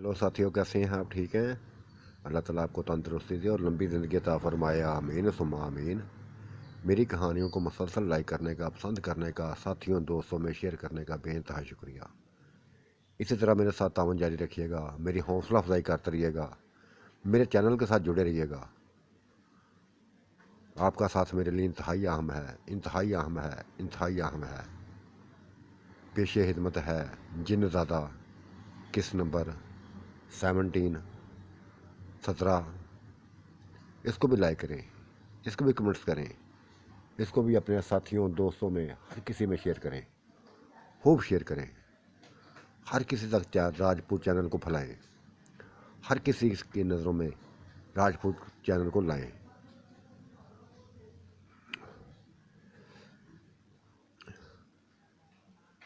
Hello साथियों, कैसे हैं आप? ठीक हैं? अल्लाह ताला आपको तंदुरुस्ती दे और लंबी ज़िंदगी अता फरमाए, आमीन सुम्मा आमीन। मेरी कहानियों को मुसलसल लाइक करने का, पसंद करने का, साथियों दोस्तों में शेयर करने का बेइंतहा शुक्रिया। इसी तरह मेरे साथ तावन जारी रखिएगा, मेरी हौसला अफजाई करते रहिएगा, मेरे चैनल के साथ जुड़े रहिएगा। आपका साथ मेरे लिए इंतहाई अहम है, इंतहाई अहम है, इंतहाई अहम है। पेश खिदमत है जिन्नज़ादा, किस नंबर 17, 17। इसको भी लाइक करें, इसको भी कमेंट्स करें, इसको भी अपने साथियों दोस्तों में हर किसी में शेयर करें, खूब शेयर करें। हर किसी तक राजपूत चैनल को फैलाएं, हर किसी की नज़रों में राजपूत चैनल को लाएं।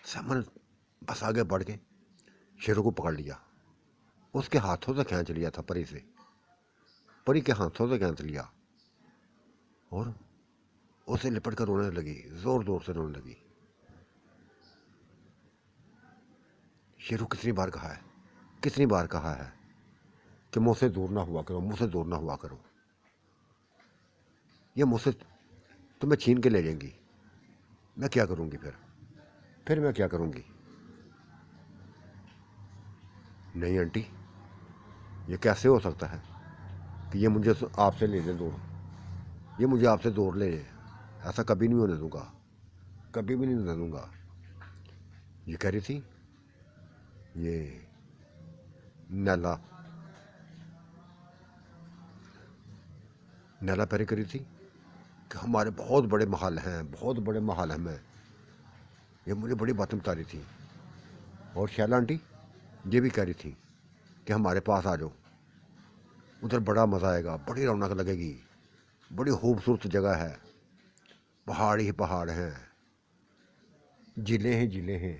सामन बस आगे बढ़ के शेरों को पकड़ लिया, उसके हाथों से खींच लिया था, परी से, परी के हाथों से खींच लिया और उसे लिपट कर रोने लगी, जोर जोर से रोने लगी। शेरू कितनी बार कहा है, कितनी बार कहा है कि मुझसे दूर ना हुआ करो, मुझसे दूर ना हुआ करो, ये मुझसे तुम्हें छीन के ले जाएंगी। मैं क्या करूंगी फिर मैं क्या करूंगी? नहीं आंटी, ये कैसे हो सकता है कि ये मुझे आपसे ले ले दूर, ये मुझे आपसे दूर ले ले। ऐसा कभी नहीं होने दूंगा, कभी भी नहीं होने दूंगा। ये कह रही थी, ये नैला, नैला पैरी करी थी कि हमारे बहुत बड़े महल हैं, बहुत बड़े महल हैं। मैं, ये मुझे बड़ी बातें बता रही थी। और शैला आंटी ये भी कह रही थी कि हमारे पास आ जाओ, उधर बड़ा मज़ा आएगा, बड़ी रौनक लगेगी, बड़ी खूबसूरत जगह है, पहाड़ ही पहाड़ हैं, जिले हैं जिले हैं,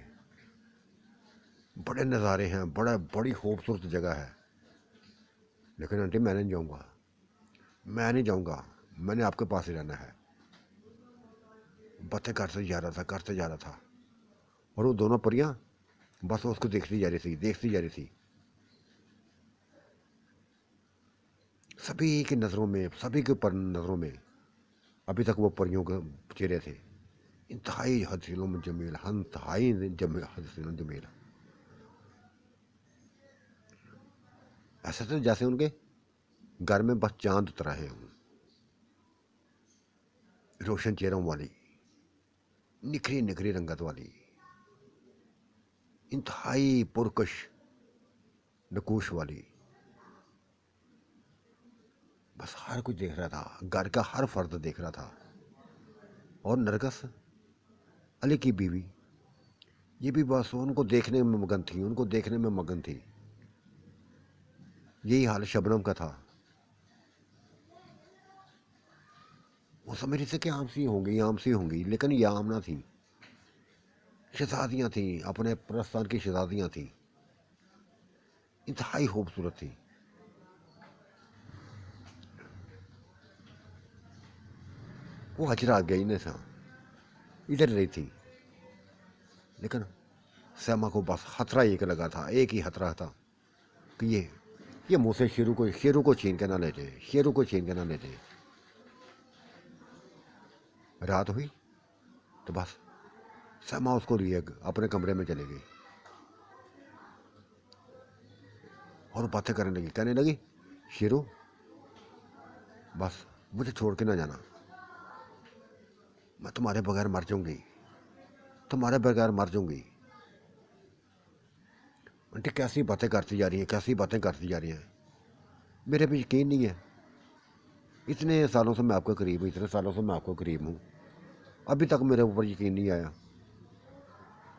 बड़े नज़ारे हैं, बड़ी खूबसूरत जगह है। लेकिन आंटी मैं नहीं जाऊँगा, मैं नहीं जाऊँगा, मैंने आपके पास ही रहना है। बातें करते जा रहा था, करते जा रहा था, और वो दोनों परियां बस उसको देखती जा रही थी, देखती जा रही थी। सभी की नज़रों में, सभी के पर नज़रों में अभी तक वो परियों के चेहरे थे, इंतहाई हसीनों जमील, इंतहाई हसीनों जमील। ऐसा तो जैसे उनके घर में बस चांद उतरा है, रोशन चेहरों वाली, निखरी निखरी रंगत वाली, इंतहाई पुरकश नकूश वाली। बस हर कुछ देख रहा था, घर का हर फर्द देख रहा था। और नरगस, अली की बीवी, ये भी बस उनको देखने में मगन थी, उनको देखने में मगन थी। यही हाल शबनम का था। वो समझ रही थी कि आम सी होंगी, आम सी होंगी, लेकिन ये आम ना थी, शहजादियाँ थी, अपने प्रस्थान की शहजादियाँ थी, इंतहाई खूबसूरत थी। वो हजरा गई ने था, इधर रही थी, लेकिन सैमा को बस खतरा एक लगा था, एक ही खतरा था कि ये मुँह से शेरू को छीन के ना ले जाए, शेरू को छीन के ना ले जाए। रात हुई तो बस सैमा उसको लिए अपने कमरे में चली गई और बातें करने लगी, कहने लगी, शेरू बस मुझे छोड़ के ना जाना, मैं तुम्हारे बगैर मर जाऊंगी, तुम्हारे बगैर मर जाऊंगी। आंटी कैसी बातें करती जा रही हैं, कैसी बातें करती जा रही हैं, मेरे पे यकीन नहीं है। इतने सालों से मैं आपके करीब हूँ, इतने सालों से मैं आपको करीब हूँ, अभी तक मेरे ऊपर यकीन नहीं आया।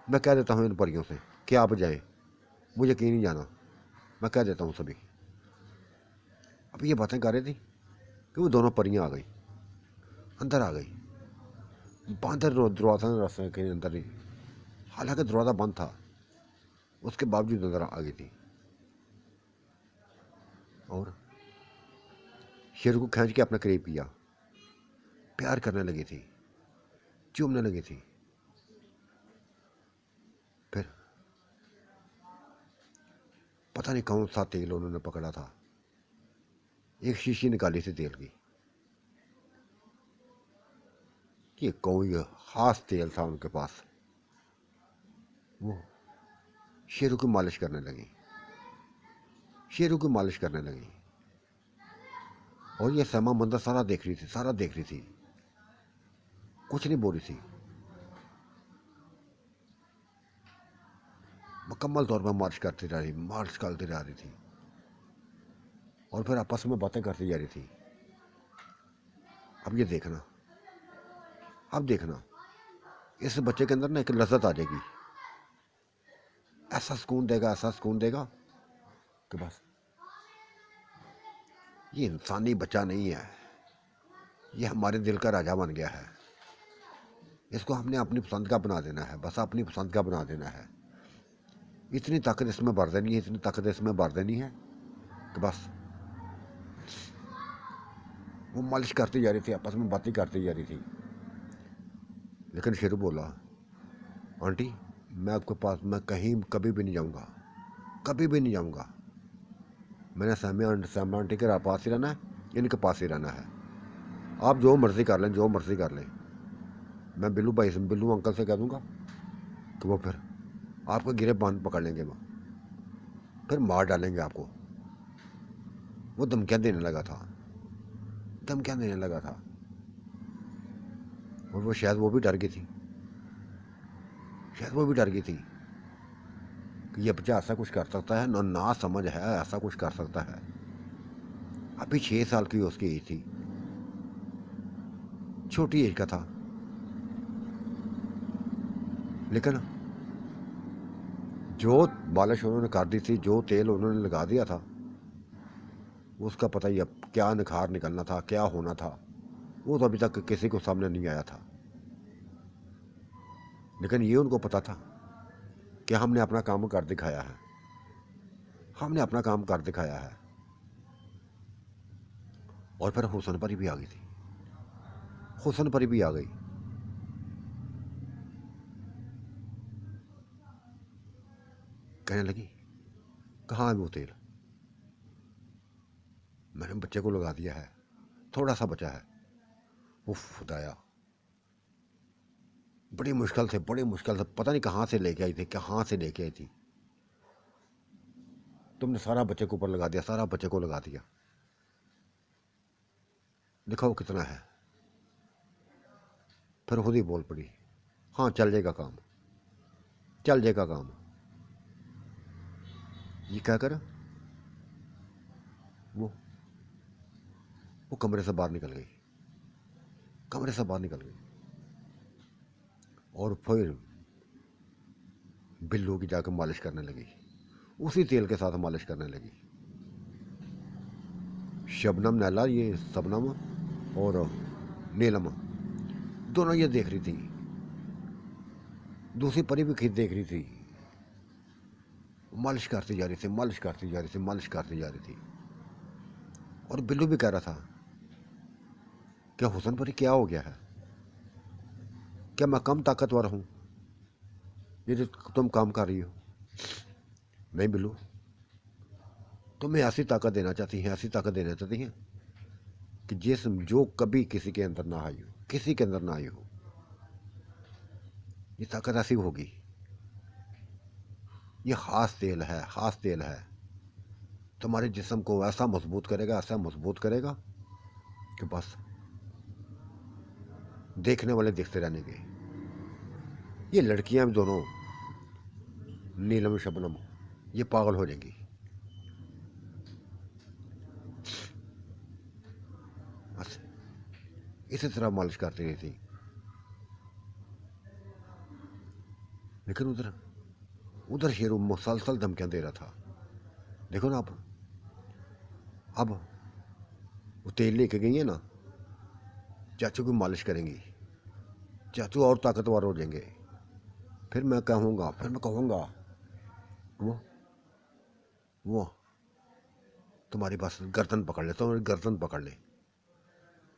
मैं कह देता हूँ इन परियों से कि आप जाएं, मुझे यकीन नहीं जाना, मैं कह देता हूँ सभी। अभी ये बातें कर रही थी कि वो दोनों परियां आ गई, अंदर आ गई, बंद दरवाज़ा रास्ते के अंदर ही, हालांकि दरवाज़ा बंद था, उसके बावजूद अंदर आ गई थी और शेर को खींच के अपने करीब किया, प्यार करने लगी थी, चूमने लगी थी। फिर पता नहीं कौन सा तेल उन्होंने पकड़ा था, एक शीशी निकाली थी तेल की। ये कोई खास तेल था उनके पास। वो शेरों की मालिश करने लगी, शेरों की मालिश करने लगी। और ये समा मंदिर सारा देख रही थी, सारा देख रही थी, कुछ नहीं बोल रही थी। मुकम्मल तौर पर मालिश करती रह रही, मालिश करती रह रही थी। और फिर आपस में बातें करती जा रही थी। अब ये देखना, अब देखना, इस बच्चे के अंदर ना एक लज्जत आ जाएगी, ऐसा सुकून देगा, ऐसा सुकून देगा कि बस ये इंसानी बच्चा नहीं है, ये हमारे दिल का राजा बन गया है। इसको हमने अपनी पसंद का बना देना है, बस अपनी पसंद का बना देना है। इतनी ताकत इसमें भर देनी है, इतनी ताकत इसमें भर देनी है कि बस। वो मालिश करती जा रही थी, आपस में बातें करती जा रही थी। लेकिन शेरू बोला, आंटी मैं आपके पास, मैं कहीं कभी भी नहीं जाऊंगा, कभी भी नहीं जाऊंगा। मैंने सैमा आंटी के पास ही रहना है, इनके पास ही रहना है। आप जो मर्ज़ी कर लें, जो मर्ज़ी कर लें। मैं बिल्लू भाई से, बिल्लू अंकल से कह दूंगा कि वो फिर आपको गिरे बांध पकड़ लेंगे, वो फिर मार डालेंगे आपको। वो धमकियाँ देने लगा था, धमकियाँ देने लगा था। और वो शायद वो भी डर गई थी, शायद वो भी डर गई थी कि ये बच्चा ऐसा कुछ कर सकता है, ना समझ है, ऐसा कुछ कर सकता है। अभी 6 साल की उसकी एज थी, छोटी एज का था। लेकिन जो मालिश उन्होंने कर दी थी, जो तेल उन्होंने लगा दिया था, उसका पता ही अब क्या निखार निकलना था, क्या होना था, वो तो अभी तक किसी को सामने नहीं आया था। लेकिन ये उनको पता था कि हमने अपना काम कर दिखाया है, हमने अपना काम कर दिखाया है। और फिर हुसन परी भी आ गई थी, हुसन परी भी आ गई। कहने लगी, कहाँ है वो तेल? मैंने बच्चे को लगा दिया है, थोड़ा सा बचा है। उफ खुदाया, बड़ी मुश्किल से, बड़ी मुश्किल से, पता नहीं कहाँ से लेके आई थी, कहाँ से लेके आई थी। तुमने सारा बच्चे के ऊपर लगा दिया, सारा बच्चे को लगा दिया। दिखाओ कितना है। फिर खुद ही बोल पड़ी, हाँ चल जाएगा काम, चल जाएगा काम। ये क्या कर, वो वो कमरे से बाहर निकल गई, कमरे से बाहर निकल गई। और फिर बिल्लू की जाकर मालिश करने लगी, उसी तेल के साथ मालिश करने लगी। शबनम नैला, ये शबनम और नीलम दोनों ये देख रही थी, दूसरी परी भी खींच देख रही थी। मालिश करती जा रही थी, मालिश करती जा रही थी, मालिश करती जा रही थी। और बिल्लू भी कह रहा था, क्या हुसन परी क्या हो गया है, क्या मैं कम ताकतवर हूँ ये जो तुम काम कर रही हो? नहीं बिल्लू, तुम्हें ऐसी ताकत देना चाहती हैं, ऐसी ताकत देना चाहती हैं कि जिसम जो कभी किसी के अंदर ना आई हो, किसी के अंदर ना आई हो। ये ताकत ऐसी होगी, ये खास तेल है, खास तेल है। तुम्हारे जिस्म को ऐसा मजबूत करेगा, ऐसा मजबूत करेगा कि बस देखने वाले देखते रहने के। ये लड़कियां भी दोनों, नीलम शबनम, ये पागल हो जाएंगी। बस इसी तरह मालिश करती रही थी। लेकिन उधर उधर शेरू मुसलसल धमकियां दे रहा था। देखो ना, अब वो तेल लेके गई है ना, चाचू की मालिश करेंगी, चाचू और ताकतवर हो जाएंगे। फिर मैं कहूँगा, फिर मैं कहूँगा वो तुम्हारी बस गर्दन पकड़ ले, तुम्हारी गर्दन पकड़ ले,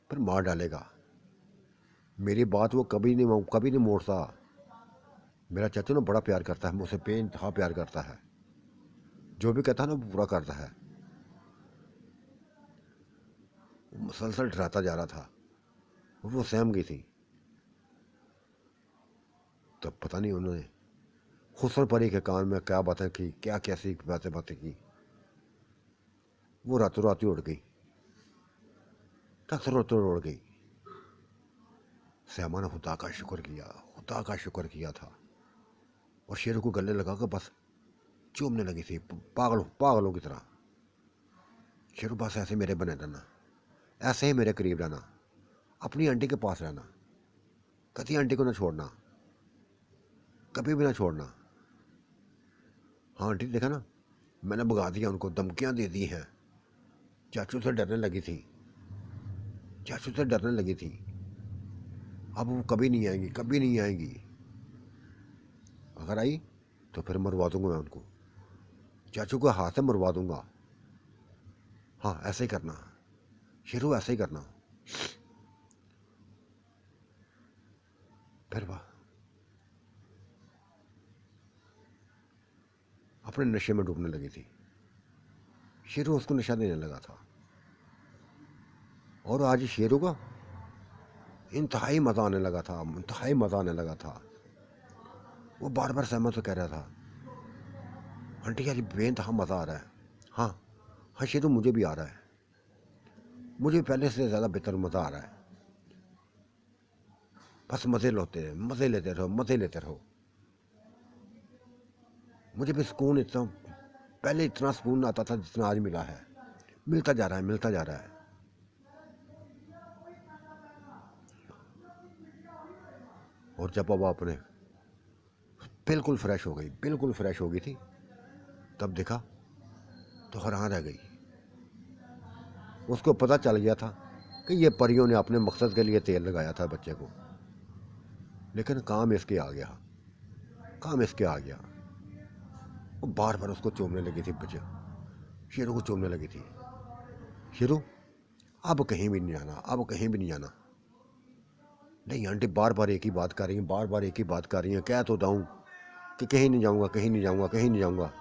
फिर मार डालेगा। मेरी बात वो कभी नहीं मोड़ता। मेरा चाचू ना बड़ा प्यार करता है मुझसे, बेइंतहा प्यार करता है। जो भी कहता है ना वो पूरा करता है। वो मुसलसल डराता जा रहा था, वो सहम गई थी। तब पता नहीं उन्होंने खुसर परी के कान में क्या बातें की, क्या कैसी बातें बातें की। वो रातों रात ही उड़ गई, रातों उड़ गई। श्यामा ने खुदा का शुक्र किया, खुदा का शुक्र किया था। और शेरू को गले लगा कर बस चूमने लगी थी, पागलों की तरह। शेरू बस ऐसे मेरे बने रहना, ऐसे ही मेरे करीब रहना, अपनी आंटी के पास रहना, कभी आंटी को ना छोड़ना, कभी भी ना छोड़ना। हाँ आंटी देखा ना, मैंने भगा दिया उनको, धमकियाँ दे दी हैं। चाचू से डरने लगी थी, चाचू से डरने लगी थी। अब वो कभी नहीं आएंगी, कभी नहीं आएंगी। अगर आई तो फिर मरवा दूंगा मैं उनको, चाचू को हाथ से मरवा दूंगा। हाँ ऐसे ही करना शेरू, ऐसे ही करना। फिर वाह अपने नशे में डूबने लगी थी। शेरू उसको नशा देने लगा था। और आज शेरू का इंतहाई मज़ा आने लगा था, इंतहाई मज़ा आने लगा था। वो बार बार सहमत से कह रहा था, आंटी यार बेइंतहा मज़ा आ रहा है। हाँ हाँ शेरू मुझे भी आ रहा है, मुझे पहले से ज़्यादा बेहतर मज़ा आ रहा है। बस मज़े लेते रहो, मज़े लेते रहो। मुझे भी सुकून इतना, पहले इतना सुकून आता था जितना आज मिला है, मिलता जा रहा है, मिलता जा रहा है। और जब अब अपने बिल्कुल फ्रेश हो गई, बिल्कुल फ्रेश हो गई थी, तब देखा तो हैरान रह गई। उसको पता चल गया था कि ये परियों ने अपने मकसद के लिए तेल लगाया था बच्चे को, लेकिन काम इसके आ गया, काम इसके आ गया। वो बार बार उसको चूमने लगी थी, बच्चे शेरू को चूमने लगी थी। शेरू अब कहीं भी नहीं जाना, अब कहीं भी नहीं जाना। नहीं आंटी बार बार एक ही बात कर रही हैं, बार बार एक ही बात कर रही हैं, कह तो दाऊँ कि कहीं नहीं जाऊँगा, कहीं नहीं जाऊँगा, कहीं नहीं जाऊँगा।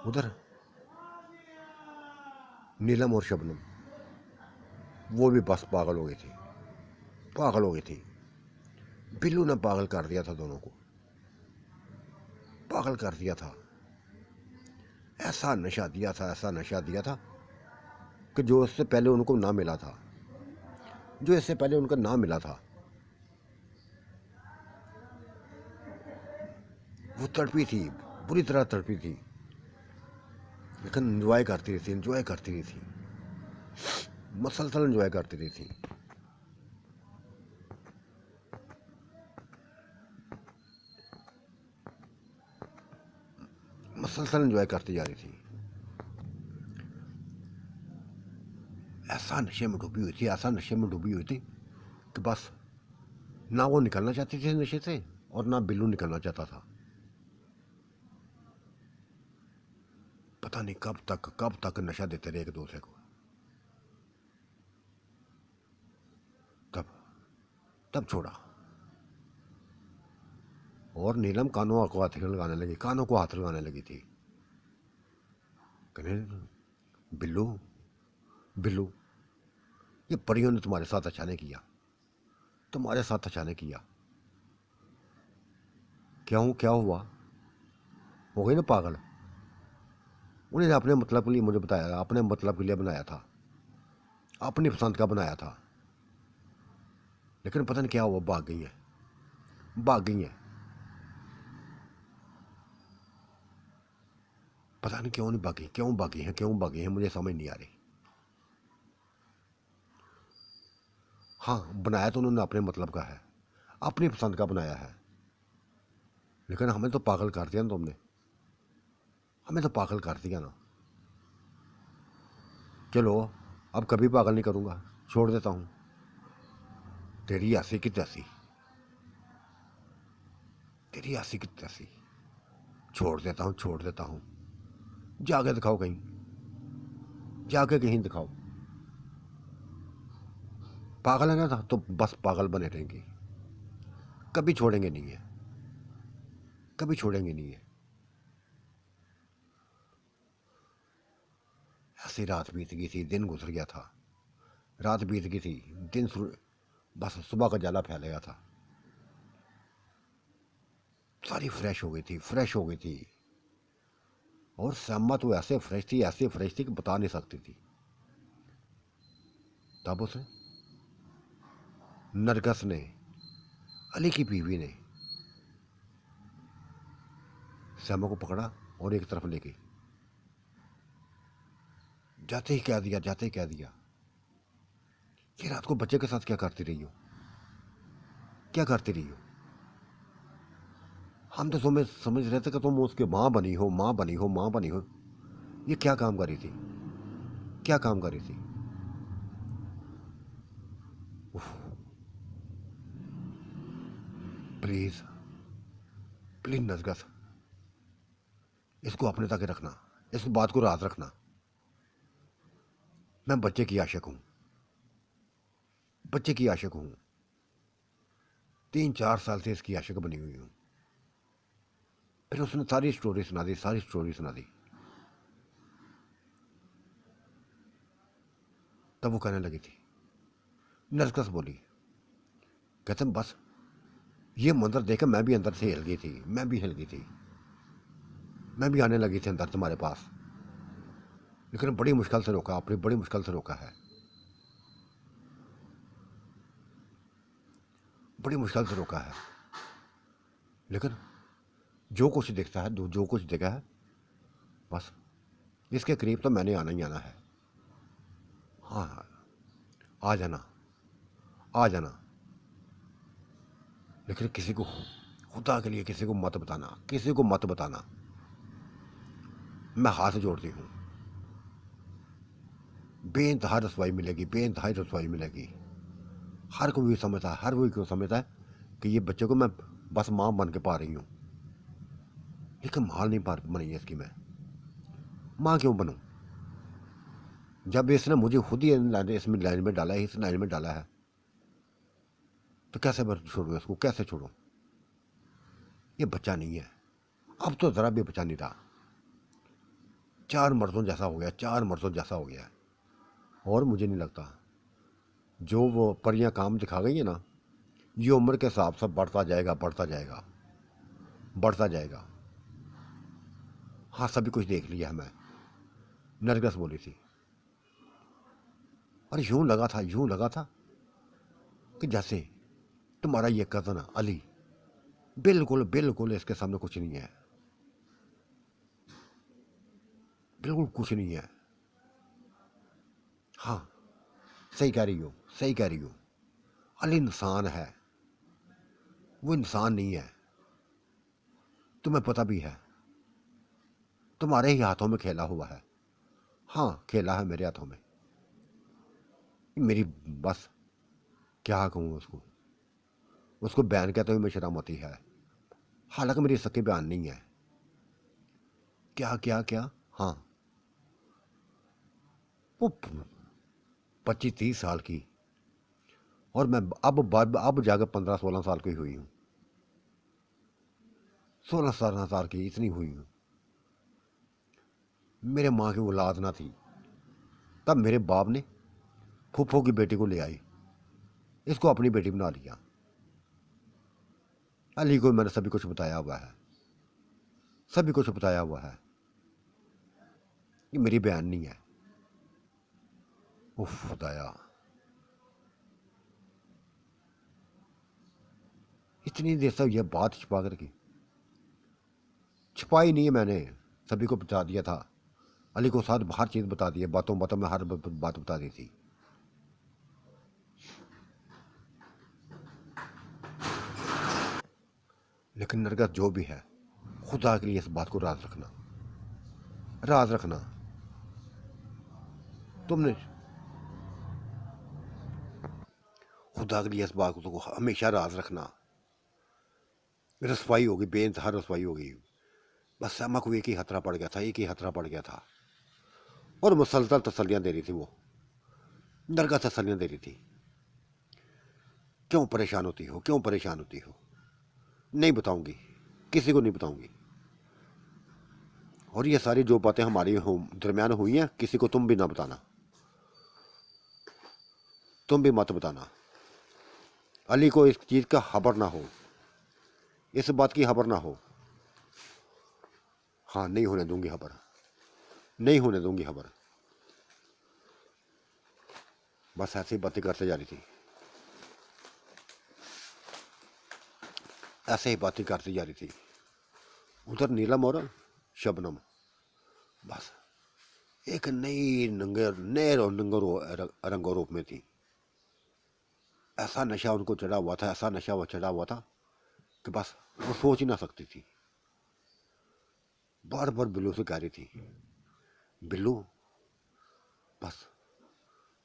उधर नीलम और शबनम वो भी बस पागल हो गई थी, पागल हो गई थी। बिल्लू ने पागल कर दिया था दोनों को, पागल कर दिया था। ऐसा नशा दिया था, ऐसा नशा दिया था कि जो इससे पहले उनको ना मिला था, जो इससे पहले उनका ना मिला था। वो तड़पी थी, बुरी तरह तड़पी थी, लेकिन एंजॉय करती रही थी, एंजॉय करती रही थी, मसलसल एंजॉय करती रही थी। मसलसल एंजॉय करती जा रही थी। ऐसा नशे में डूबी हुई थी, ऐसा नशे में डूबी हुई थी कि बस ना वो निकलना चाहती थी नशे से, और ना बिल्लू निकलना चाहता था। पता नहीं कब तक नशा देते रहे एक दूसरे को। तब तब छोड़ा। और नीलम कानों को हाथ लगाने लगी, कानों को हाथ लगाने लगी थी। कहने बिल्लू बिल्लू, ये परियों ने तुम्हारे साथ अच्छा नहीं किया, तुम्हारे साथ अच्छा नहीं किया। क्यों, क्या हुआ? हो गई ना पागल। उन्हें अपने मतलब के लिए मुझे बताया, अपने मतलब के लिए बनाया था, अपनी पसंद का बनाया था, लेकिन पता नहीं क्या हुआ, भाग गई है, भाग गई है। पता नहीं क्यों नहीं भागी, क्यों भागी हैं, क्यों भागी हैं, मुझे समझ नहीं आ रही। हाँ बनाया तो उन्होंने अपने मतलब का है, अपनी पसंद का बनाया है, लेकिन हमें तो पागल कर दिया ना तुमने, हमें तो पागल कर दिया ना। चलो अब कभी पागल नहीं करूँगा, छोड़ देता हूँ। तेरी ऐसी की तैसी, तेरी ऐसी की तैसी, छोड़ देता हूँ, छोड़ देता हूँ। जाके दिखाओ कहीं, जाके कहीं दिखाओ। पागल है ना तो बस पागल बने रहेंगे। कभी छोड़ेंगे नहीं है, कभी छोड़ेंगे नहीं है। ऐसी रात बीत गई थी, दिन गुजर गया था, रात बीत गई थी, बस सुबह का जाला फैल गया था। सारी फ्रेश हो गई थी, फ्रेश हो गई थी। और श्यामा तो ऐसे फ्रेश थी, ऐसे फ्रेश थी कि बता नहीं सकती थी। तब उसे नरगस ने, अली की बीवी ने श्यामा को पकड़ा और एक तरफ लेके जाते ही कह दिया, जाते ही कह दिया कि रात को बच्चे के साथ क्या करती रही हो, क्या करती रही हो। हम तो समझ रहे थे कि तुम उसकी माँ बनी हो, माँ बनी हो, माँ बनी हो। ये क्या काम कर रही थी, क्या काम कर रही थी। प्लीज प्लीज नजगत, इसको अपने तक रखना, इस बात को राज रखना। मैं बच्चे की आशिक हूं, बच्चे की आशिक हूं। 3-4 साल से इसकी आशिक बनी हुई हूं। फिर उसने सारी स्टोरी सुना दी, सारी स्टोरी सुना दी। तब वो कहने लगी थी, नरकस बोली, कहते बस ये मंदिर देख मैं भी अंदर से हिल गई थी, मैं भी हिल गई थी, मैं भी आने लगी थी अंदर तुम्हारे पास, लेकिन बड़ी मुश्किल से रोका, आपने बड़ी मुश्किल से रोका है, बड़ी मुश्किल से रोका है। लेकिन जो कुछ दिखता है, जो कुछ देखा है, बस इसके करीब तो मैंने आना ही आना है। हाँ हाँ, आ जाना, आ जाना, लेकिन किसी को, खुदा के लिए किसी को मत बताना, किसी को मत बताना। मैं हाथ जोड़ती हूँ, बेइंतहा रसवाई मिलेगी, बेइंतहा रसवाई मिलेगी। हर कोई समझता है, हर कोई क्यों समझता है कि ये बच्चे को मैं बस माँ बन के पा रही हूँ, लेकिन माल नहीं बनी है इसकी। मैं माँ क्यों बनूँ जब इसने मुझे खुद ही इसमें लाइन में डाला है, इस लाइन में डाला है, तो कैसे मैं छोड़ूँ इसको, कैसे छोड़ूँ। ये बच्चा नहीं है, अब तो ज़रा भी बच्चा नहीं रहा, 4 मर्दों जैसा हो गया, 4 मर्दों जैसा हो गया। और मुझे नहीं लगता जो वो परियां काम दिखा गई है ना, ये उम्र के हिसाब से बढ़ता जाएगा, बढ़ता जाएगा, बढ़ता जाएगा। हाँ, सभी कुछ देख लिया है मैं, नरगिस बोली थी। और यूं लगा था, यूं लगा था कि जैसे तुम्हारा ये कज़न अली बिल्कुल बिल्कुल इसके सामने कुछ नहीं है, बिल्कुल कुछ नहीं है। हाँ, सही कह रही हो, सही कह रही हो। अली इंसान है, वो इंसान नहीं है, तुम्हें पता भी है, तुम्हारे ही हाथों में खेला हुआ है। हाँ, खेला है मेरे हाथों में। मेरी बस क्या कहूँ उसको, उसको बयान कहते हुए मैं शर्म आती है, हालांकि मेरी सकी बयान नहीं है। क्या क्या क्या, हाँ, वो 25-30 साल की, और मैं अब जाकर 15-16 साल की हुई हूँ, 16-17 साल की इतनी हुई हूँ। मेरे माँ की औलाद ना थी, तब मेरे बाप ने फूफो की बेटी को ले आई, इसको अपनी बेटी बना लिया। अली को मैंने सभी कुछ बताया हुआ है, सभी कुछ बताया हुआ है। ये मेरी बयान नहीं है। उफ खुदाया, इतनी देर से यह बात छिपा कर की, छिपाई नहीं है मैंने, सभी को बता दिया था। अली को साथ हर चीज़ बता दी है, बातों बातों में हर बात बता दी थी। लेकिन नरगिस जो भी है, खुदा के लिए इस बात को राज रखना, राज रखना। तुमने खुदा के लिए इस बात को हमेशा राज रखना। रसवाई होगी, बेइंतहा रसवाई होगी। बस श्यामा को एक ही खतरा पड़ गया था, एक ही खतरा पड़ गया था, और मुसलसल तसल्लियाँ दे रही थी वो, नरगिस तसल्लियाँ दे रही थी। क्यों परेशान होती हो, क्यों परेशान होती हो। नहीं बताऊंगी, किसी को नहीं बताऊंगी। और ये सारी जो बातें हमारी दरमियान हुई हैं, किसी को तुम भी ना बताना, तुम भी मत बताना। अली को इस चीज़ का खबर ना हो, इस बात की खबर ना हो। हाँ, नहीं होने दूंगी खबर, नहीं होने दूंगी खबर। बस ऐसी बातें करते जा रही थी, ऐसे ही बातें करती जा रही थी। उधर नीलम और शबनम बस एक नई नए रंगो रूप में थी। ऐसा नशा उनको चढ़ा हुआ था, ऐसा नशा वो चढ़ा हुआ था कि बस वो सोच ही ना सकती थी। बार बार बिल्लू से कह रही थी, बिल्लू बस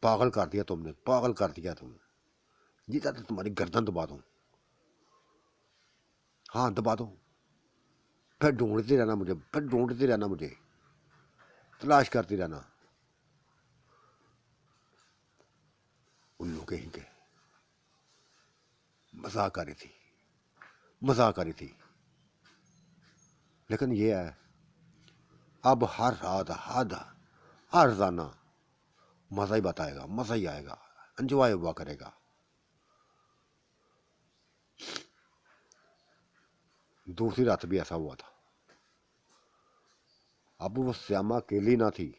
पागल कर दिया तुमने, पागल कर दिया तुमने, जीता तो तुम्हारी गर्दन दबा दूं, हाँ दबा दो। फिर ढूंढती रहना मुझे, फिर ढूंढती रहना मुझे, तलाश करती रहना। उल्लू कहीं के मजाक आ रही थी, मजाक आ रही थी। लेकिन ये है, अब हर रात हर रोजाना मजा ही बताएगा, मजा ही आएगा, एंजॉय हुआ करेगा। दूसरी रात भी ऐसा हुआ था। अब वो श्यामा अकेली ना थी,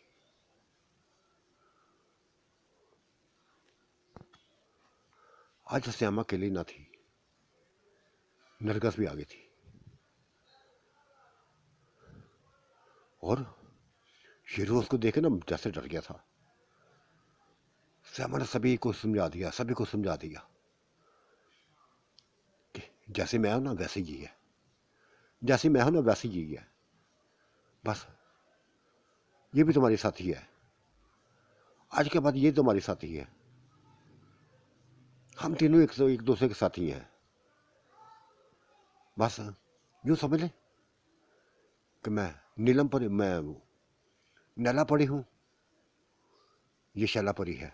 आज श्यामा अकेली ना थी, नरगस भी आ गई थी। और शेरू उसको देखे ना जैसे डर गया था। श्यामा ने सभी को समझा दिया, सभी को समझा दिया कि जैसे मैं हूं ना वैसे ही है, जैसे मैं हूं ना वैसे ही है। बस ये भी तुम्हारी साथी है, आज के बाद ये तुम्हारी साथी है। हम तीनों एक दूसरे के साथी हैं। बस यूं समझ ले कि मैं नीलम परी, मैं वो नैला परी हूं, ये शैला परी है,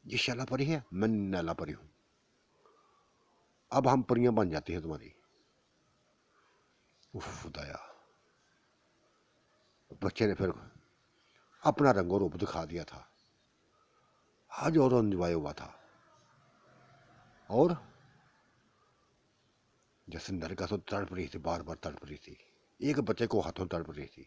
ये शैला परी है, मैं नैला परी हूं। अब हम परियां बन जाती हैं तुम्हारी। उफ खुदाया, बच्चे ने फिर अपना रंगो रूप दिखा दिया था। आज और एंजॉय हुआ था। और जैसे नरगिस तो तड़प रही थी, बार बार तड़प रही थी, एक बच्चे को हाथों तड़प रही थी।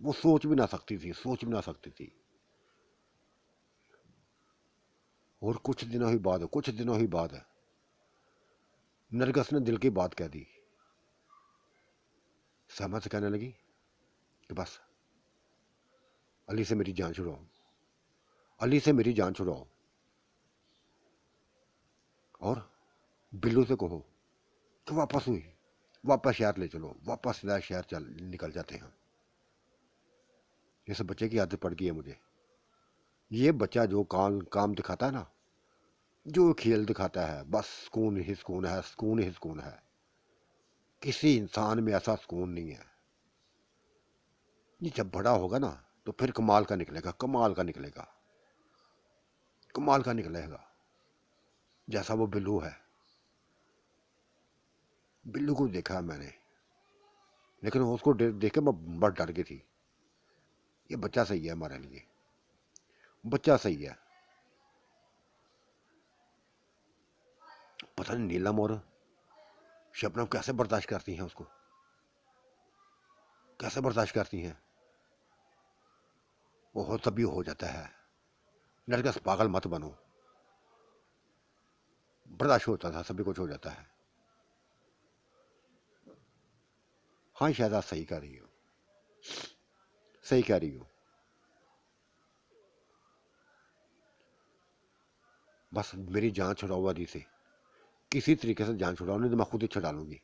वो सोच भी ना सकती थी, सोच भी ना सकती थी। और कुछ दिनों ही बाद नरगिस ने दिल की बात कह दी। सहमत से कहने लगी कि बस अली से मेरी जान छुड़ाओ, अली से मेरी जान छुड़ाओ, और बिल्लू से कहो कि वापस शहर ले चलो, वापस शहर चल निकल जाते हैं। इस बच्चे की आदत पड़ गई है मुझे। ये बच्चा जो काम दिखाता है ना, जो खेल दिखाता है, बस सुकून ही सुकून है, सुकून ही सुकून है। किसी इंसान में ऐसा सुकून नहीं है। ये जब बड़ा होगा ना तो फिर कमाल का निकलेगा, कमाल का निकलेगा, कमाल का निकलेगा। जैसा वो बिल्लू है, बिल्लू को देखा है मैंने, लेकिन उसको देख के मैं बड़ डर गई थी। ये बच्चा सही है हमारे लिए, बच्चा सही है। पता नहीं नीलम और शबनम कैसे बर्दाश्त करती हैं उसको, कैसे बर्दाश्त करती हैं। वो हो तभी हो जाता है। नरगिस पागल मत बनो, बर्दाश्त होता था, सभी कुछ हो जाता है। हाँ शायद आप सही कह रही हो, सही कह रही हो। बस मेरी जान छुड़ाओ अली से, किसी तरीके से जान छुड़ाओ, नहीं तो मैं खुद ही छुड़ा लूंगी,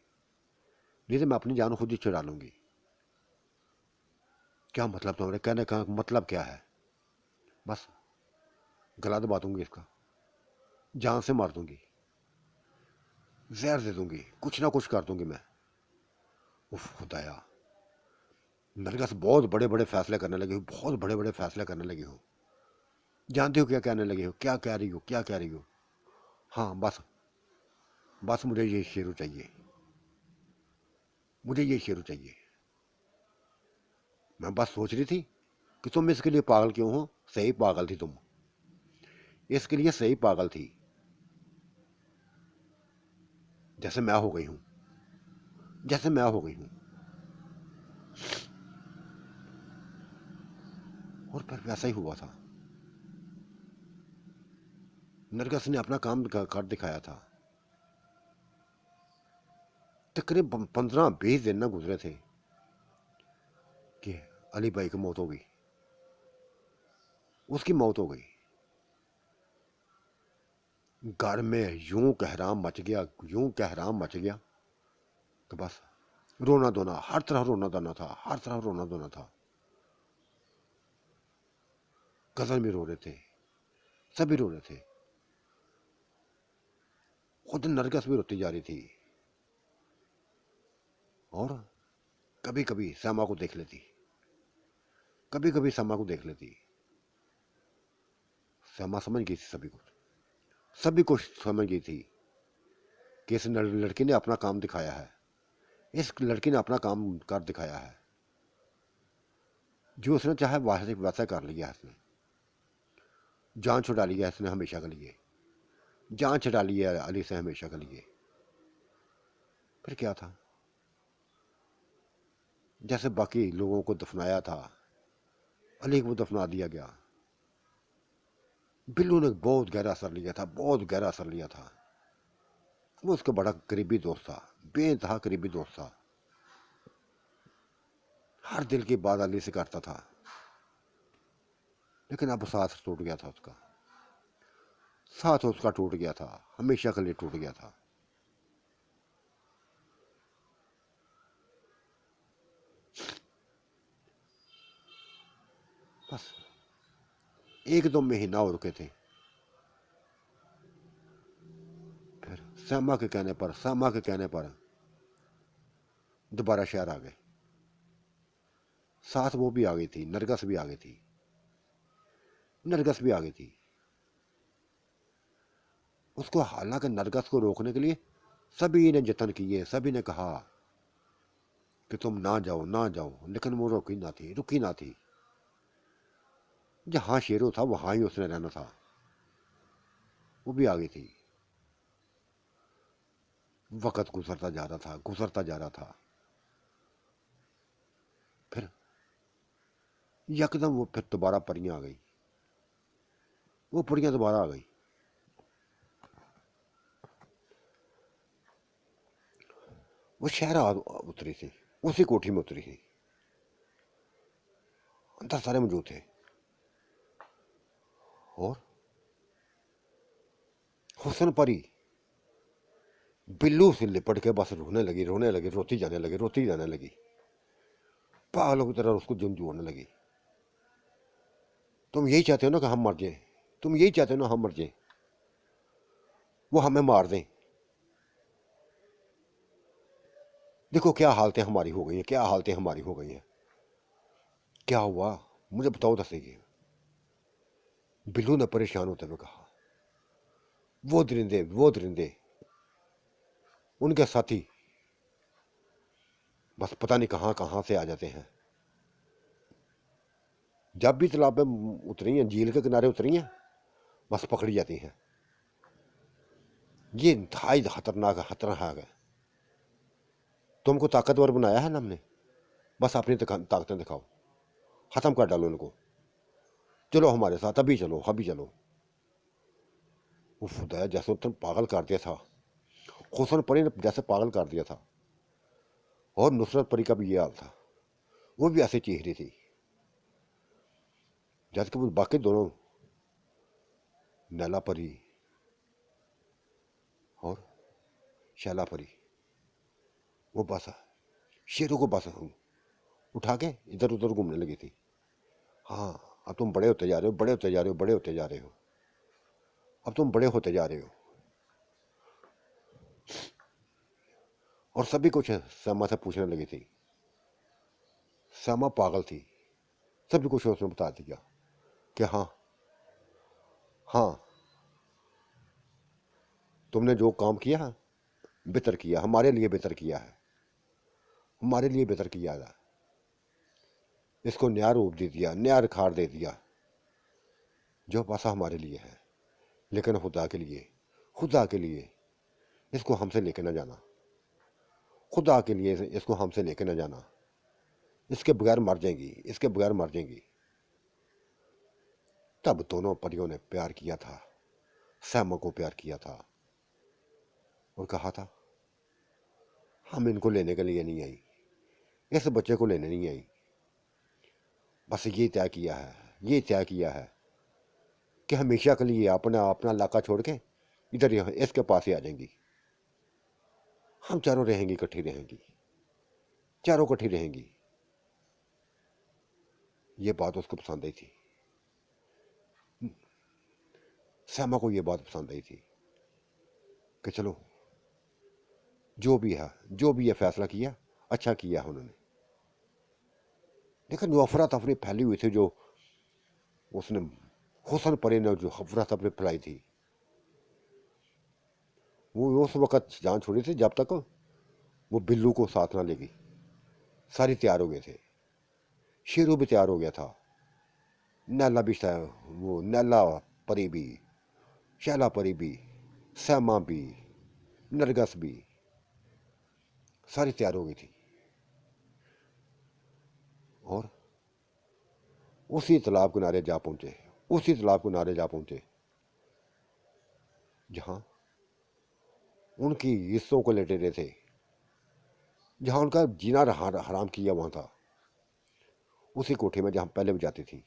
नहीं तो मैं अपनी जान खुद ही छुड़ा लूंगी। क्या मतलब तुम्हारे कहने का मतलब क्या है? बस गला दबा दूंगी इसका, जान से मार दूंगी, जहर दे दूंगी, कुछ ना कुछ कर दूंगी मैं। उफ खुदाया, नरगिस बहुत बड़े बड़े फैसले करने लगी हूँ, बहुत बड़े बड़े फैसले करने लगी हूँ। जानते हो क्या कहने लगे हो, क्या कह रही हो, क्या कह रही हो? हाँ बस, बस मुझे ये शेरू चाहिए, मुझे ये शेरू चाहिए। मैं बस सोच रही थी कि तुम इसके लिए पागल क्यों हो। सही पागल थी तुम, इसके लिए सही पागल थी, जैसे मैं हो गई हूं, जैसे मैं हो गई हूं। और फिर वैसा ही हुआ था। नरगस ने अपना काम कर दिखाया था। तकरीबन 15-20 दिन ना गुजरे थे कि अली भाई की मौत हो गई, उसकी मौत हो गई। घर में यूं कहराम मच गया, यूं कहराम मच गया कि बस रोना धोना, हर तरफ रोना धोना था, हर तरफ रोना धोना था। कजन भी रो रहे थे, सभी रो रहे थे, खुद नरगस भी रोती जा रही थी। और कभी कभी श्यामा को देख लेती, कभी कभी श्यामा को देख लेती। श्यामा समझ गई थी सभी कुछ, सभी कुछ समझ गई थी कि इस लड़की ने अपना काम दिखाया है, इस लड़की ने अपना काम कर दिखाया है। जो उसने चाहे वैसे वैसा कर लिया इसने। जान छुड़ा लिया इसने हमेशा के लिए, जान छुड़ा ली है अली से हमेशा के लिए। फिर क्या था, जैसे बाकी लोगों को दफनाया था, अली को दफना दिया गया। बिल्लू ने बहुत गहरा असर लिया था, बहुत गहरा असर लिया था। वो उसका बड़ा करीबी दोस्त था, बेइंतहा करीबी दोस्त था। हर दिल की बात अली से करता था। लेकिन अब साथ टूट गया था उसका, साथ उसका टूट गया था, हमेशा के लिए टूट गया था। बस 1-2 महीना और रुके थे। फिर श्यामा के कहने पर, श्यामा के कहने पर दोबारा शहर आ गए। साथ वो भी आ गई थी, नरगस भी आ गई थी, नरगस भी आ गई थी। उसको हालांकि नरगस को रोकने के लिए सभी ने जतन किए, सभी ने कहा कि तुम ना जाओ, ना जाओ, लेकिन वो रुकी ना थी, रुकी ना थी। जहां शेरू था वहां ही उसने रहना था। वो भी आ गई थी। वक्त गुजरता जा रहा था, गुजरता जा रहा था। फिर यकदम वो फिर दोबारा परियां आ गई, वो परियां दोबारा आ गई। वो शहर उतरी थी, उसी कोठी में उतरी थी। अंदर सारे मौजूद थे। और हुसन परी बिल्लू से लिपट के बस रोने लगी, रोने लगी, रोती जाने लगी, रोती जाने लगी, पागलों की तरह उसको झुंझुआने लगी। तुम यही चाहते हो ना कि हम मर जाए, तुम यही चाहते हो ना हम मर जाए, वो हमें मार दें। देखो क्या हालतें हमारी हो गई हैं, क्या हालतें हमारी हो गई हैं। क्या हुआ मुझे बताओ, दसेगी। बिल्लू ने परेशान होते हुए कहा। वो दरिंदे उनके साथी बस पता नहीं कहाँ कहाँ से आ जाते हैं। जब भी तालाब में उतरी हैं, झील के किनारे उतरी हैं, बस पकड़ी जाती हैं। ये इंतहाई खतरनाक खतरनाक है। तुमको ताकतवर बनाया है ना हमने, बस अपनी ताकतें दिखाओ, खत्म कर डालो इनको, चलो हमारे साथ, अभी चलो, अभी चलो। वो खुदा जैसे तुम पागल कर दिया था, हुसन परी ने जैसे पागल कर दिया था। और नुसरत परी का भी ये हाल था, वो भी ऐसे चीख रही थी। जबकि वो बाकी दोनों, नैला परी और शैला परी, वो बस शेरों को बस उठा के इधर उधर घूमने लगी थी। हाँ, अब तुम बड़े होते जा रहे हो, बड़े होते जा रहे हो, बड़े होते जा रहे हो, अब तुम बड़े होते जा रहे हो। और सभी कुछ श्यामा से पूछने लगी थी। श्यामा पागल थी, सभी कुछ उसने बता दिया कि हाँ हाँ, तुमने जो काम किया है बेहतर किया, हमारे लिए बेहतर किया है, हमारे लिए बेहतर किया है। इसको नया रूप दे दिया, नया रखार दे दिया, जो पासा हमारे लिए है। लेकिन खुदा के लिए, खुदा के लिए इसको हमसे लेके ना जाना, खुदा के लिए इसको हमसे लेके ना जाना। इसके बगैर मर जाएंगी, इसके बगैर मर जाएंगी। तब दोनों परियों ने प्यार किया था, सैमा को प्यार किया था और कहा था हम इनको लेने के लिए नहीं आई, इस बच्चे को लेने नहीं आई। बस ये तय किया है, ये तय किया है कि हमेशा के लिए अपना अपना इलाका छोड़ के इधर यहाँ इसके पास ही आ जाएंगी। हम चारों रहेंगी, इकट्ठी रहेंगी, चारों इकट्ठी रहेंगी। ये बात उसको पसंद आई थी, सैमा को ये बात पसंद आई थी कि चलो जो भी है, जो भी ये फैसला किया अच्छा किया है उन्होंने। लेकिन जो अफरा तफरी फैली हुई थी, जो उसने हुसन परे ने जो अफरा तफरी फैलाई थी, वो उस वक़्त जान छोड़ी थी जब तक वो बिल्लू को साथ ना लेगी। सारी तैयार हो गए थे, शेरू भी तैयार हो गया था, नैला भी था, वो नैला परी भी, शैला परी भी, सैमा भी, नरगस भी, सारी तैयार हो गई थी। और उसी तालाब किनारे जा पहुंचे, उसी तालाब किनारे जा पहुंचे जहां उनकी हिस्सों को लेटे रहे थे, जहां उनका जीना हराम किया वहां था। उसी कोठे में जहां पहले भी जाती थी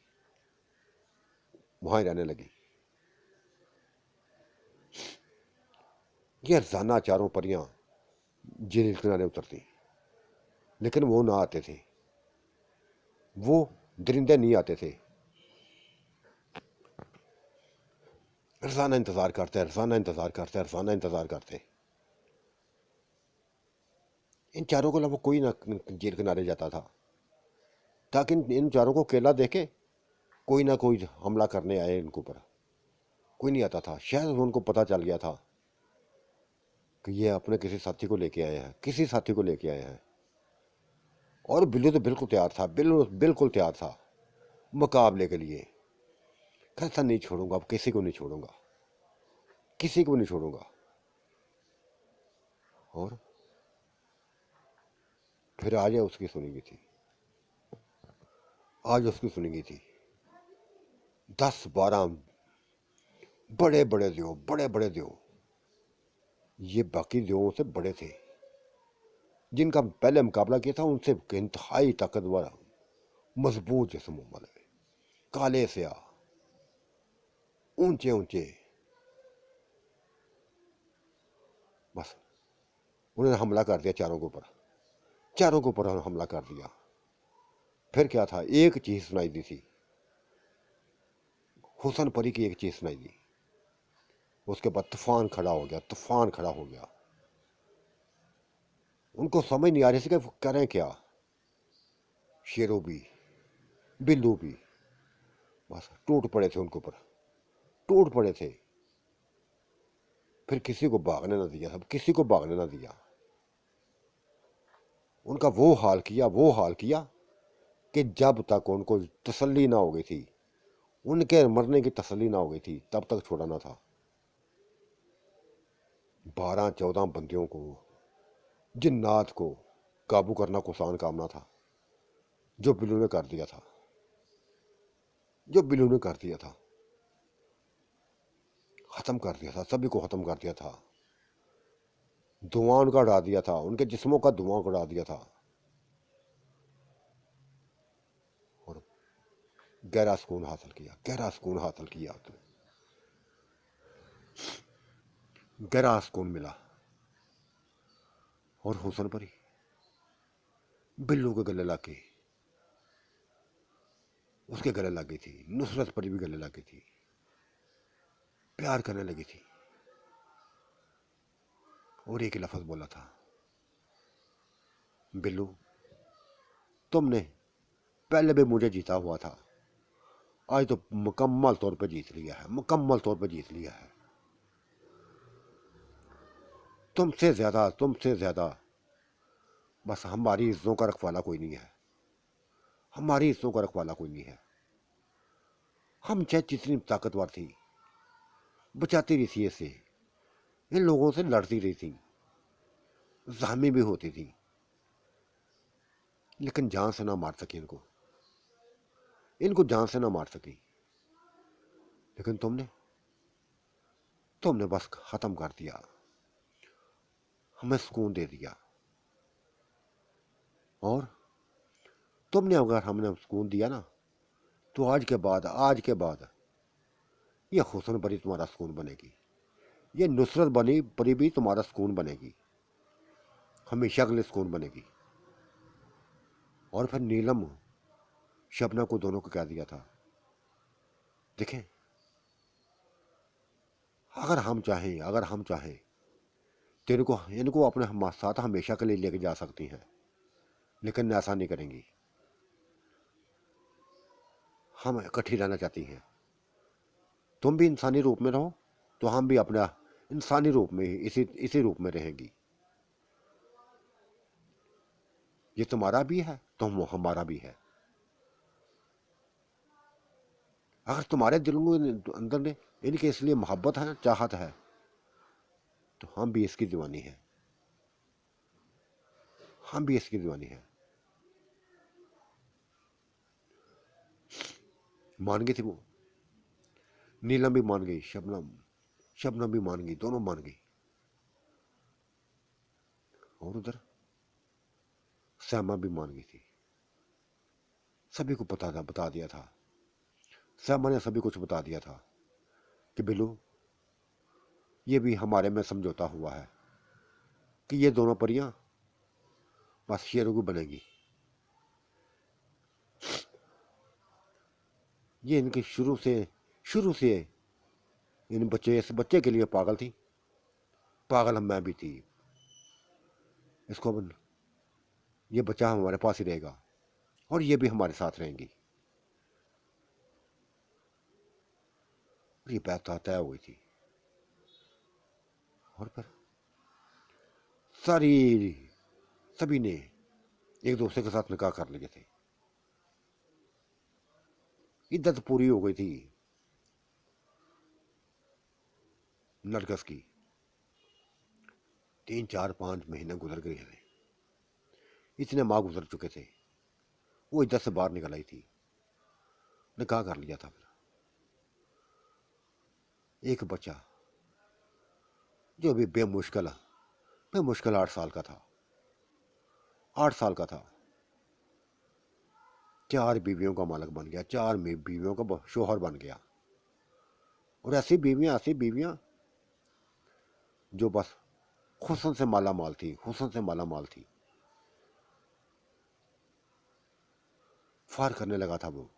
वहां ही रहने लगी। ये रोजाना चारों परियां झील किनारे उतरती, लेकिन वो ना आते थे, वो दरिंदे नहीं आते थे। रोजाना इंतजार करते, रोजाना इंतजार करते, रोजाना इंतजार करते। इन चारों को अलावा कोई ना झील किनारे जाता था, ताकि इन चारों को अकेला देखे कोई ना कोई हमला करने आए इनके ऊपर। कोई नहीं आता था। शायद उनको पता चल गया था कि ये अपने किसी साथी को लेके आए हैं, किसी साथी को लेके आए हैं। और बिल्लू तो बिल्कुल तैयार था, बिल्लू बिल्कुल तैयार था मुकाबले के लिए। कहता नहीं छोड़ूंगा, अब किसी को नहीं छोड़ूंगा, किसी को नहीं छोड़ूंगा। और फिर आज उसकी सुनी थी, आज उसकी सुनी थी 10-12 बड़े बड़े देव, बड़े बड़े देव। ये बाकी देवों से बड़े थे, जिनका पहले मुकाबला किया था उनसे इंतहाई ताकतवर, मजबूत जिस्मों वाले, काले स्या, ऊंचे ऊंचे। बस उन्होंने हमला कर दिया चारों के ऊपर, चारों के ऊपर हमला कर दिया। फिर क्या था, एक चीज सुनाई दी थी, हुसन परी की एक चीज सुनाई दी। उसके बाद तूफान खड़ा हो गया, तूफान खड़ा हो गया। उनको समझ नहीं आ रही थी कि वो करें क्या। शेरों भी, बिल्लू भी बस टूट पड़े थे उनके ऊपर, टूट पड़े थे। फिर किसी को भागने ना दिया, सब किसी को भागने ना दिया। उनका वो हाल किया, वो हाल किया कि जब तक उनको तसल्ली ना हो गई थी, उनके मरने की तसल्ली ना हो गई थी, तब तक छोड़ना था। 12-14 बंदियों को, जिन्नात को काबू करना को आसान काम ना था। जो बिल्लू ने कर दिया था, जो बिल्लू ने कर दिया था, खत्म कर दिया था, सभी को खत्म कर दिया था। धुआं उनका उड़ा दिया था, उनके जिस्मों का धुआं उड़ा दिया था। और गहरा सुकून हासिल किया, गहरा सुकून हासिल किया, तो गहरा सुकून मिला। और हुसन परी बिल्लू के गले लग गई, उसके गले लग गई थी। नुसरत परी भी गले लग गई थी, प्यार करने लगी थी। और एक लफ्ज बोला था, बिल्लू तुमने पहले भी मुझे जीता हुआ था, आज तो मुकम्मल तौर पे जीत लिया है, मुकम्मल तौर पे जीत लिया है। तुमसे ज़्यादा बस हमारी इज्जतों का रखवाला कोई नहीं है, हमारी इज्जतों का रखवाला कोई नहीं है। हम चाहे जितनी ताकतवर थी, बचाती रही थी ऐसे, इन लोगों से लड़ती रही थी, जख्मी भी होती थी, लेकिन जान से ना मार सकी इनको, इनको जान से ना मार सकी। लेकिन तुमने तुमने बस खत्म कर दिया, हमें सुकून दे दिया। और तुमने अगर हमने सुकून दिया ना, तो आज के बाद ये हुस्न बरी तुम्हारा सुकून बनेगी, ये नुसरत बनी परी भी तुम्हारा सुकून बनेगी, हमेशा के लिए सुकून बनेगी। और फिर नीलम शबनम को दोनों को कह दिया था, देखें, अगर हम चाहें तो इनको अपने साथ हमेशा के लिए लेके जा सकती हैं, लेकिन ऐसा नहीं करेंगी। हम इकट्ठी रहना चाहती हैं, तुम भी इंसानी रूप में रहो तो हम भी अपना इंसानी रूप में इसी रूप में रहेंगी। ये तुम्हारा भी है तो हमारा भी है। अगर तुम्हारे दिलों के अंदर में इनके इसलिए मोहब्बत है, चाहत है, तो हम भी इसकी दीवानी है, हम भी इसकी दीवानी है। मान गई थी वो, नीलम भी मान गई, शबनम भी मान गई, दोनों मान गई। और उधर श्यामा भी मान गई थी, सभी को बता दिया था, श्यामा ने सभी कुछ बता दिया था कि बिल्लू, ये भी हमारे में समझौता हुआ है कि ये दोनों परियां बस शेरों की बनेगी। ये इनकी शुरू से इस बच्चे के लिए पागल थी, पागल मैं भी थी। इसको ये बच्चा हमारे पास ही रहेगा और ये भी हमारे साथ रहेंगी। और ये बात तय हो गई थी। और फिर सभी ने एक दूसरे के साथ निकाह कर लिए थे, इद्दत पूरी हो गई थी नरगस की। 3 4 5 महीने गुजर गए थे, इतने माह गुजर चुके थे, वो इद्दत से बाहर निकल आई थी, निकाह कर लिया था। फिर एक बच्चा जो भी बेमुश्किल 8 साल का था, 8 साल का था, 4 बीवियों का मालिक बन गया, 4 बीवियों का शोहर बन गया। और ऐसी बीवियां जो बस हुस्न से माला माल थी, हुस्न से माला माल थी। फार करने लगा था वो,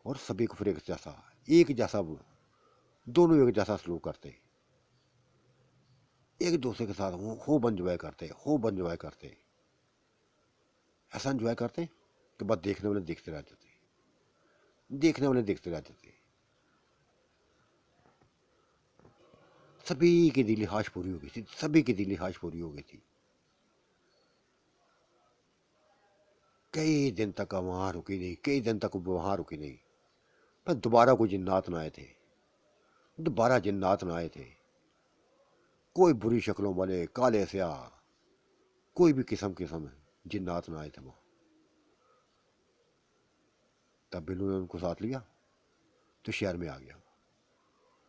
और सभी को फिर एक जैसा वो दोनों एक जैसा सलूक करते, एक दूसरे के साथ खूब एंजॉय करते, ऐसा एंजॉय करते कि बस देखने वाले देखते रहते थे। सभी की दिली ख्वाहिश पूरी हो गई थी, कई दिन तक वहां रुकी नहीं। पर दोबारा कोई जिन्नात ना आए थे, कोई बुरी शक्लों वाले, काले स्याह, कोई भी किस्म जिन्नात ना आए थे वहां। तब बिल्लू ने उनको साथ लिया तो शहर में आ गया,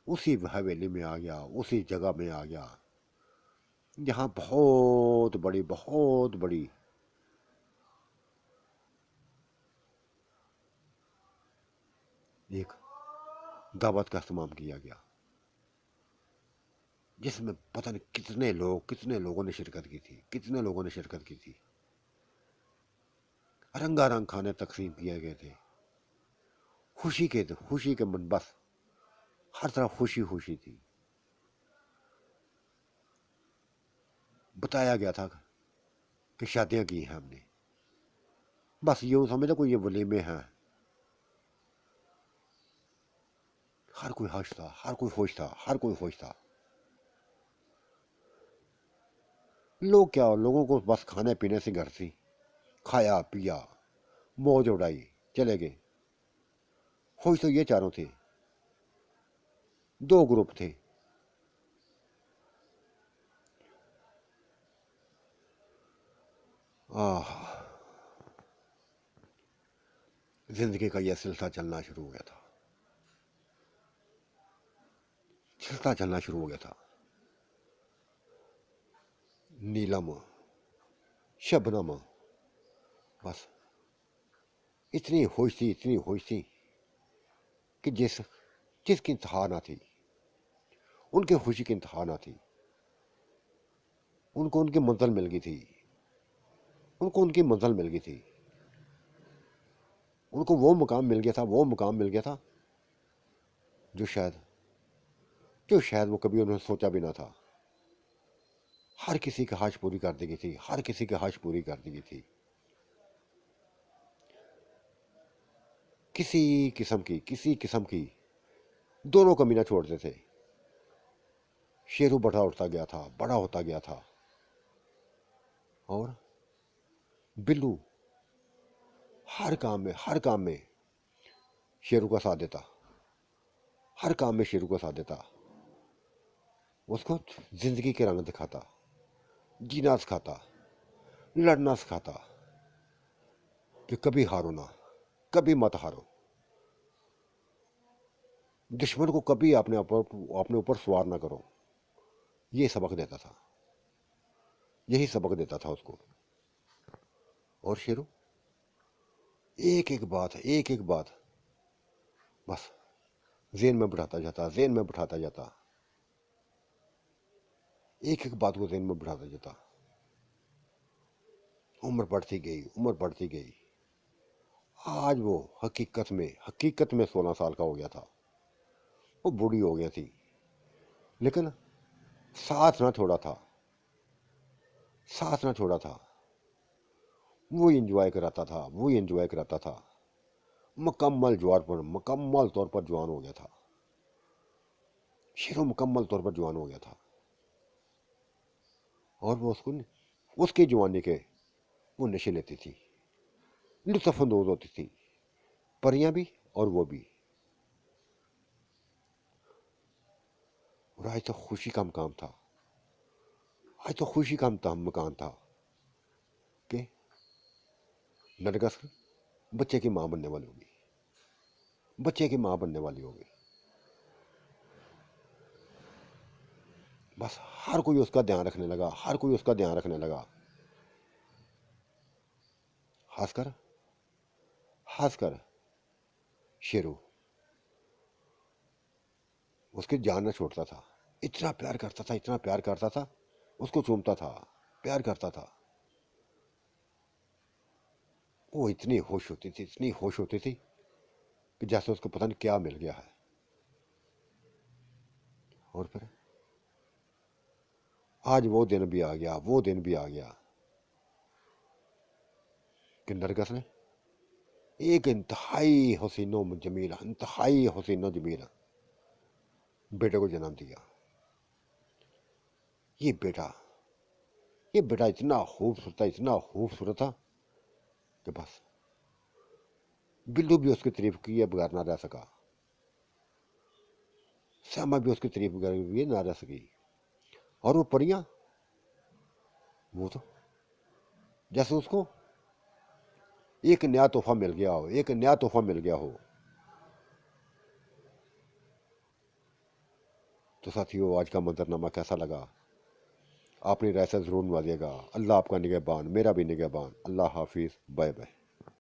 उसी हवेली में आ गया, उसी जगह में आ गया जहां बहुत बड़ी एक दावत का इस्तेमाल किया गया, जिसमें पता नहीं कितने लोगों ने शिरकत की थी। रंगारंग खाने तकसीम किए गए थे, खुशी के मन, बस हर तरफ खुशी थी। बताया गया था कि शादियां की हैं हमने, बस यूं समझ लो कोई ये वलीमे हैं, हर कोई हर्ष था, हर कोई खुश था, हर कोई खुश था। लोग क्या, लोगों को बस खाने पीने से घर थी, खाया पिया, मौज उड़ाई, चले गए। खुश तो ये चारों थे। दो ग्रुप थे। आह, जिंदगी का यह सिलसिला चलना शुरू हो गया था, सिलसिला चलना शुरू हो गया था। नीलम, शबनम, बस इतनी खुश थी, इतनी खुश थी कि जिसकी इंतहा ना थी, उनकी खुशी की इंतहा ना थी। उनको उनकी मंजिल मिल गई थी, उनको उनकी मंजिल मिल गई थी, उनको वो मुकाम मिल गया था, वो मुकाम मिल गया था जो शायद वो कभी उन्होंने सोचा भी ना था। हर किसी की ख्वाहिश पूरी कर दी गई थी, हर किसी की ख्वाहिश पूरी कर दी गई थी। किसी किस्म की दोनों कमी ना छोड़ते थे। शेरू बड़ा उठता गया था, बड़ा होता गया था, और बिल्लू हर काम में शेरू का साथ देता, हर काम में शेरू का साथ देता। उसको जिंदगी के रंग दिखाता, जीना सिखाता, लड़ना सिखाता कि कभी हारो ना, कभी मत हारो। दुश्मन को कभी अपने ऊपर सवार ना करो। ये सबक देता था, यही सबक देता था उसको। और शेरू एक एक बात बस ज़हन में बिठाता जाता, ज़हन में बिठाता जाता, एक एक बात को ज़हन में बिठाता जाता। उम्र बढ़ती गई, उम्र बढ़ती गई। आज वो हकीकत में 16 साल का हो गया था। वो बूढ़ी हो गई थी, लेकिन साथ ना छोड़ा था, साथ ना छोड़ा था। वो एंजॉय कराता था, वो एंजॉय कराता था। मुकम्मल तौर पर जवान हो गया था। शेरू मुकम्मल तौर पर जवान हो गया था। और वो उसकी जवानी के वो नशे लेती थी, लुत्फ़अंदोज़ होती थी, परियां भी और वो भी। और आज तो खुशी का मकाम था, आज तो खुशी का मकान था कि नरगिस बच्चे की माँ बनने वाली होगी, बच्चे की माँ बनने वाली होगी। बस हर कोई उसका ध्यान रखने लगा, हर कोई उसका ध्यान रखने लगा। खासकर खासकर शेरू उसकी जान न छोड़ता था। इतना प्यार करता था, इतना प्यार करता था, उसको चूमता था, प्यार करता था। वो इतनी होश होती थी, इतनी होश होती थी कि जैसे उसको पता नहीं क्या मिल गया है। और फिर आज वो दिन भी आ गया, वो दिन भी आ गया कि नरगिस ने एक इंतहाई हसीनो जमील बेटे को जन्म दिया। ये बेटा ये बेटा इतना खूबसूरत था, इतना खूबसूरत था कि बस बिल्लू भी उसकी तारीफ किए बगैर ना रह सका, श्यामा भी उसकी तारीफ बगैर ना रह सकी। और वो परियां, वो तो जैसे उसको एक नया तोहफा मिल गया हो, एक नया तोहफा मिल गया हो। तो साथियों, आज का मंजरनामा कैसा लगा? अपनी राय से ज़रूर नवाजिएगा। अल्लाह आपका निगहबान, मेरा भी निगहबान। अल्लाह हाफिज़, बाय बाय।